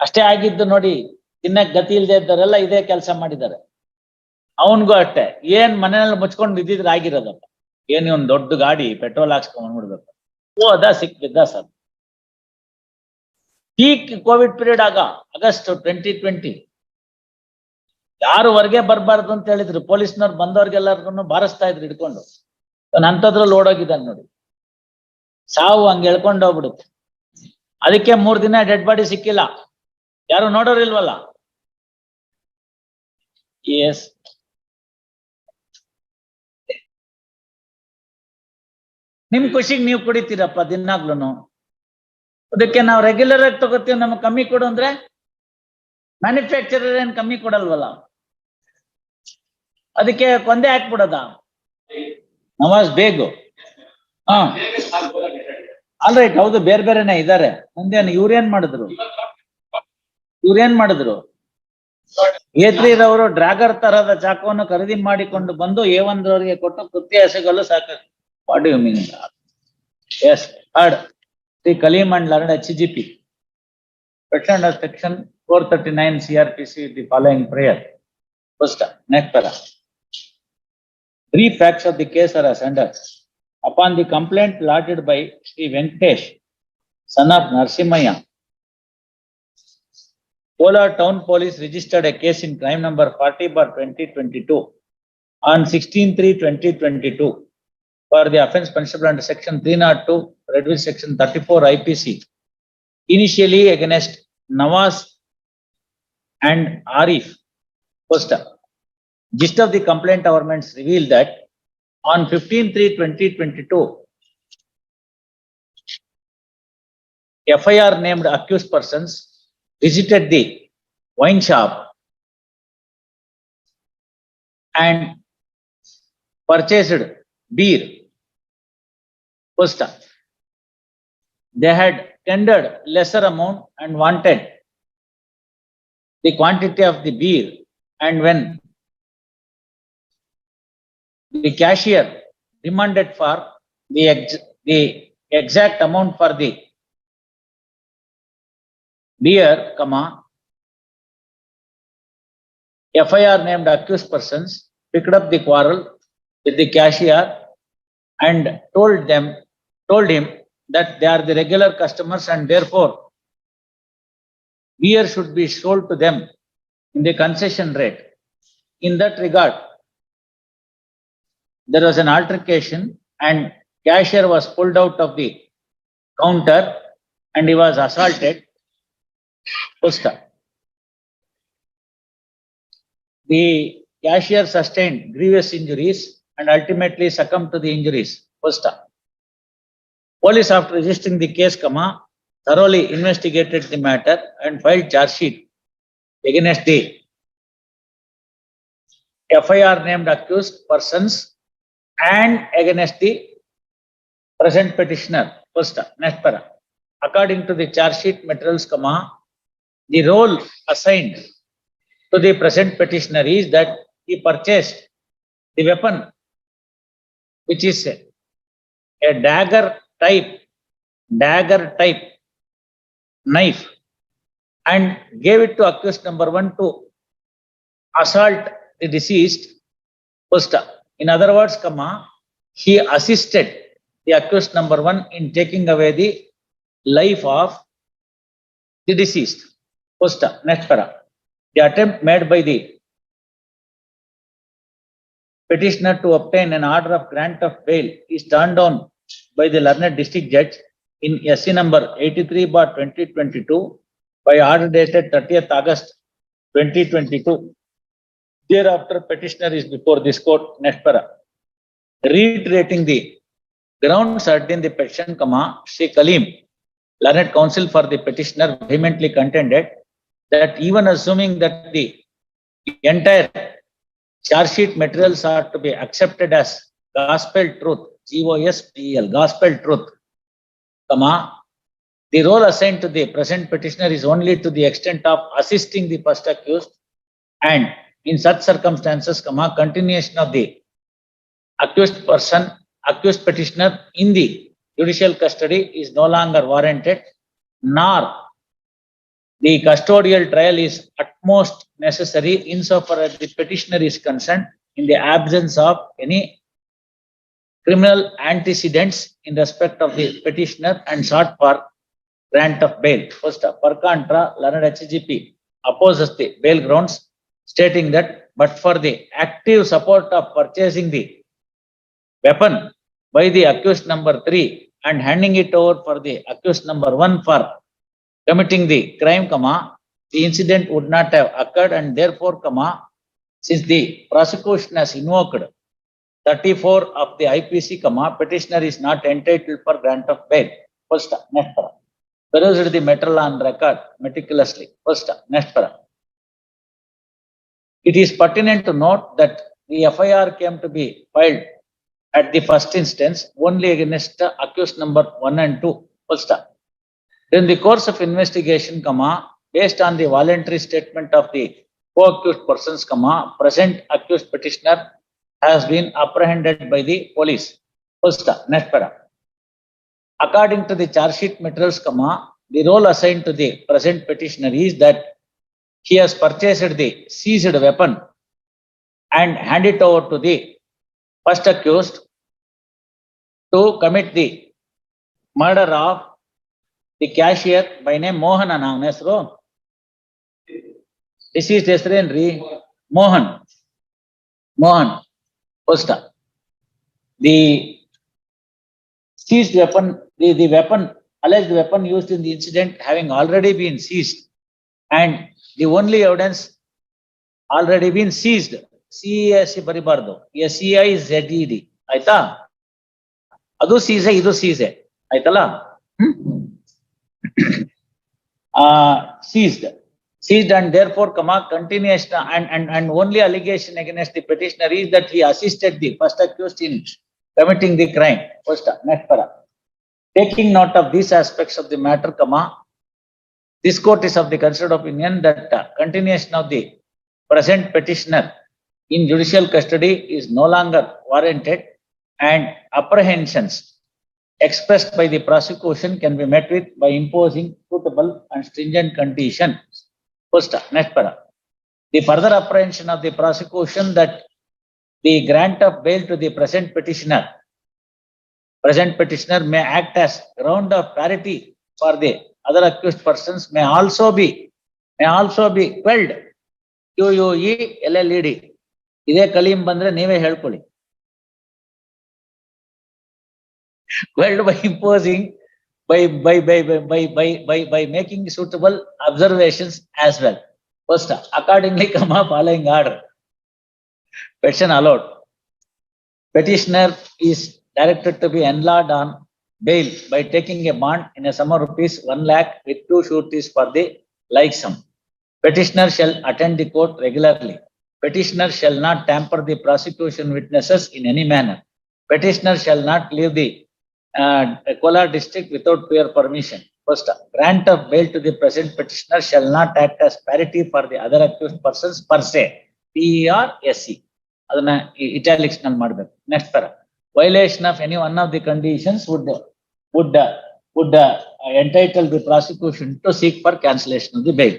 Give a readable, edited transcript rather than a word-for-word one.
ಅಷ್ಟೇ ಆಗಿದ್ದು ನೋಡಿ, ತಿನ್ನಕ್ ಗತಿ ಇಲ್ದೇ ಇದ್ದವರೆಲ್ಲ ಇದೇ ಕೆಲಸ ಮಾಡಿದ್ದಾರೆ. ಅವನ್ಗೂ ಅಷ್ಟೇ, ಏನ್ ಮನೆಯಲ್ಲಿ ಮುಚ್ಕೊಂಡು ಬಿದ್ದಿದ್ರೆ ಆಗಿರೋದಪ್ಪ, ಏನ್ ಒಂದ್ ದೊಡ್ಡ ಗಾಡಿ ಪೆಟ್ರೋಲ್ ಹಾಕ್ಸ್ಕೊಂಡ್ ಬಂದ್ಬಿಡ್ಬೇಕು. ಹೋದ ಸಿಕ್ಕಿದ್ದ ಸರ್. ಪೀಕ್ ಕೋವಿಡ್ ಪೀರಿಯಡ್ ಆಗ ಆಗಸ್ಟ್ 2020 ಯಾರು ಹೊರಗೆ ಬರ್ಬಾರ್ದು ಅಂತ ಹೇಳಿದ್ರು. ಪೊಲೀಸ್ನವ್ರು ಬಂದವ್ರಿಗೆಲ್ಲರಿಗೂ ಬಾರಿಸ್ತಾ ಇದ್ರು ಹಿಡ್ಕೊಂಡು. ಅಂತದ್ರಲ್ಲಿ ಓಡೋಗಿದ್ದಾನೆ ನೋಡಿ. ಸಾವು ಹಂಗೆ ಎಳ್ಕೊಂಡು ಹೋಗ್ಬಿಡುತ್ತೆ. ಅದಕ್ಕೆ 3 ದಿನ ಡೆಡ್ ಬಾಡಿ ಸಿಕ್ಕಿಲ್ಲ. ಯಾರು ನೋಡೋರಿಲ್ವಲ್ಲ. ಎಸ್, ನಿಮ್ ಖುಷಿಗೆ ನೀವು ಕುಡಿತೀರಪ್ಪ ದಿನಾಗ್ಲೂನು. ಅದಕ್ಕೆ ನಾವು ರೆಗ್ಯುಲರ್ ಆಗಿ ತಗೋತೀವಿ, ನಮ್ಗೆ ಕಮ್ಮಿ ಕೊಡು ಅಂದ್ರೆ ಮ್ಯಾನುಫ್ಯಾಕ್ಚರರ್ ಏನ್ ಕಮ್ಮಿ ಕೊಡಲ್ವಲ್ಲ. ಅದಕ್ಕೆ ಕೊಂದೆ ಹಾಕ್ಬಿಡೋದ. ನವಾಜ್ ಬೇಗು. ಹಾ, ಆಲ್ರೈಟ್, ಹೌದು, ಬೇರೆ ಬೇರೆನೆ ಇದ್ದಾರೆ. ಮುಂದೇನು ಇವ್ರೇನ್ ಮಾಡಿದ್ರು? ಏತ್ರಿರವರು ಡ್ರಾಗರ್ ತರಹದ ಚಾಕುವನ್ನು ಖರೀದಿ ಮಾಡಿಕೊಂಡು ಬಂದು A1 ರವರಿಗೆ ಕೊಟ್ಟು ಕೃತ್ಯ ಎಸಗಲು ಸಾಕು. What you mean? Yes, heard. Sri Kalim and learned HGP. Petitioned under section 439 CRPC the following prayer. First, next para. Brief facts of the case are as under. Upon the complaint lodged by Sri Venkatesh, son of Narsimaya, Kolar Town Police registered a case in crime number 40/2022 on 16/3/2022 for the offence punishable under section 302, read with section 34 IPC, initially against Nawaz and Arif. First, gist of the complaint governments revealed that on 15/3/2022, FIR named accused persons visited the wine shop and purchased beer. First, they had tendered lesser amount and wanted the quantity of the beer, and when the cashier demanded for the exact amount for the beer, FIR named accused persons picked up the quarrel with the cashier and told him that they are the regular customers and therefore beer should be sold to them in the concession rate. In that regard, there was an altercation and cashier was pulled out of the counter and he was assaulted. First, the cashier sustained grievous injuries and ultimately succumbed to the injuries. First, police, after registering the case, thoroughly investigated the matter and filed charge sheet against the FIR named accused persons and against the present petitioner. First, next para. According to the charge sheet materials, the role assigned to the present petitioner is that he purchased the weapon, which is a dagger type knife, and gave it to accused number 1 to assault the deceased. First, in other words, he assisted the accused number 1 in taking away the life of the deceased. First, next para. The attempt made by the petitioner to obtain an order of grant of bail is turned down by the learned district judge in SC number 83/2022 by order dated 30th August 2022. Thereafter, petitioner is before this court. Next para. Reiterating the grounds urged in the petition, Sri Kalim, learned counsel for the petitioner, vehemently contended that even assuming that the entire charge sheet materials are to be accepted as gospel truth, GOSPL, gospel truth, the role assigned to the present petitioner is only to the extent of assisting the first accused, and in such circumstances, continuation of the accused petitioner in the judicial custody is no longer warranted, nor The custodial trial is utmost necessary insofar as the petitioner is concerned in the absence of any criminal antecedents in respect of the petitioner and sought for grant of bail. First, per contra, learned HGP opposes the bail grounds, stating that but for the active support of purchasing the weapon by the accused number 3 and handing it over for the accused number 1 for committing the crime, the incident would not have occurred, and therefore, since the prosecution has invoked 34 of the IPC, petitioner is not entitled for grant of bail. First, next para. Perused the matter on record meticulously. First, next para. It is pertinent to note that the FIR came to be filed at the first instance only against accused number 1 and 2. First, in the course of investigation, based on the voluntary statement of the co-accused persons, present accused petitioner has been apprehended by the police. First, next para. According to the charge sheet materials, the role assigned to the present petitioner is that he has purchased the seized weapon and hand it over to the first accused to commit the murder of the cashier by name Mohan Anagnesro. Deceased Henry Mohan. First, the seized weapon, the weapon, alleged weapon used in the incident having already been seized, and the only evidence already been seized. CESC baribardo. SEI ZED. Aita? Adu seize, idu seize. Aitala? Seized and therefore, continuation and only allegation against the petitioner is that he assisted the first accused in committing the crime. First, next para. Taking note of these aspects of the matter, this court is of the considered opinion that continuation of the present petitioner in judicial custody is no longer warranted, and apprehensions expressed by the prosecution can be met with by imposing suitable and stringent conditions. First, next para. The further apprehension of the prosecution that the grant of bail to the present petitioner may act as ground of parity for the other accused persons may also be quelled. QUE LLED. Ide kalim bandre neve helkoli. Quelled by imposing by making suitable observations as well. First, accordingly, following order. Petition allowed. Petitioner is directed to be enlarged on bail by taking a bond in a sum of rupees 1 lakh with 2 sureties for the like sum. Petitioner shall attend the court regularly. Petitioner shall not tamper the prosecution witnesses in any manner. Petitioner shall not leave the Kolar district without prior permission. First, grant of bail to the present petitioner shall not act as parity for the other accused persons per se. PERSC. Adana italics nal madbeku. Next para. Violation of any one of the conditions would entitle the prosecution to seek for cancellation of the bail.